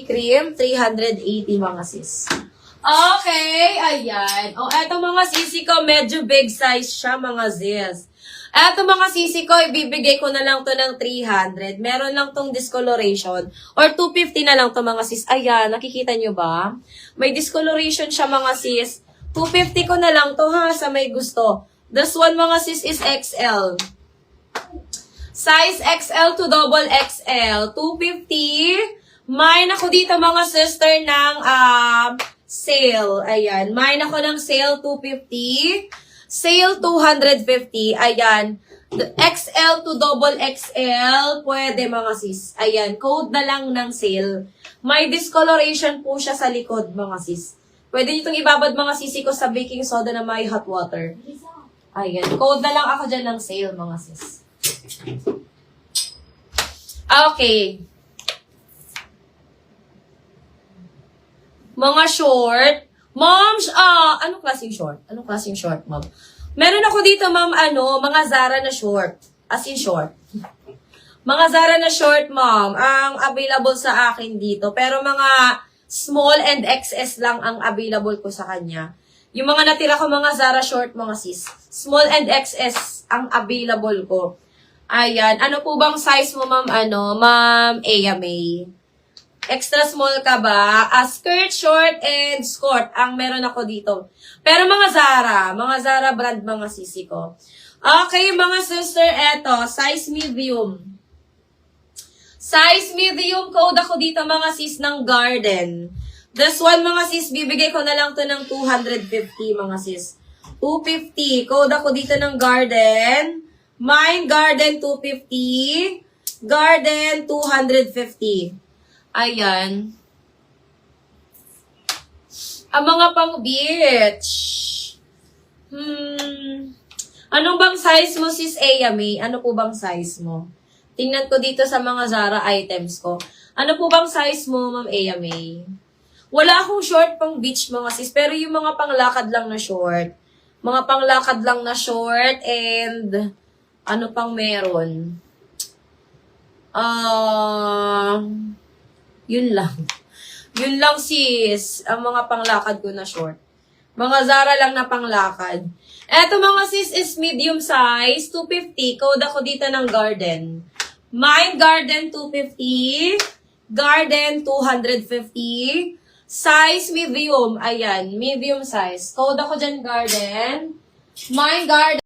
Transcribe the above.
Cream, 380 mga sis. Okay, ayan. O, eto mga sisi ko, medyo big size siya mga sis. Eto mga sisi ko, ibibigay ko na lang to ng 300. Meron lang tong discoloration. Or 250 na lang to mga sis. Ayan, nakikita nyo ba? May discoloration siya mga sis. 250 ko na lang to ha, sa may gusto. This one mga sis is XL. Size XL to double XL, 250. Mine ako dito mga sister ng sale. Ayan. Mine ako ng sale 250. Sale 250. Ayan. XL to double XL. Pwede mga sis. Ayan. Code na lang ng sale. May discoloration po siya sa likod mga sis. Pwede nyo itong ibabad mga sisi ko sa baking soda na may hot water. Ayan. Code na lang ako dyan ng sale mga sis. Okay. Mga short. Ma'am, anong klaseng short? Anong klaseng short, ma'am? Meron ako dito, ma'am, mga Zara na short. As in short. Mga Zara na short, ma'am, ang available sa akin dito. Pero mga small and XS lang ang available ko sa kanya. Yung mga natira ko, mga Zara short, mga sis. Small and XS ang available ko. Ayan. Ano po bang size mo, ma'am? Ma'am AMA. Extra small ka ba? Skirt, short, and skirt ang meron ako dito. Pero mga Zara brand mga sisi ko. Okay, mga sister, eto, size medium. Size medium, code ako dito mga sis ng Garden. This one mga sis, bibigay ko na lang to ng 250 mga sis. 250, code ako dito ng Garden. Mine, Garden 250. Garden 250. Ayan. Ang mga pang beach. Anong bang size mo, sis Ayame? Ano po bang size mo? Tingnan ko dito sa mga Zara items ko. Ano po bang size mo, ma'am Ayame? Wala akong short pang beach mga sis, pero yung mga panglakad lang na short. Mga panglakad lang na short and ano pang meron? Yun lang. Yun lang sis, ang mga panglakad ko na short. Mga Zara lang na panglakad. Eto mga sis is medium size, 250. Code ako dito ng Garden. Mine Garden 250. Garden 250. Size medium. Ayan, medium size. Code ako dyan Garden. Mine Garden.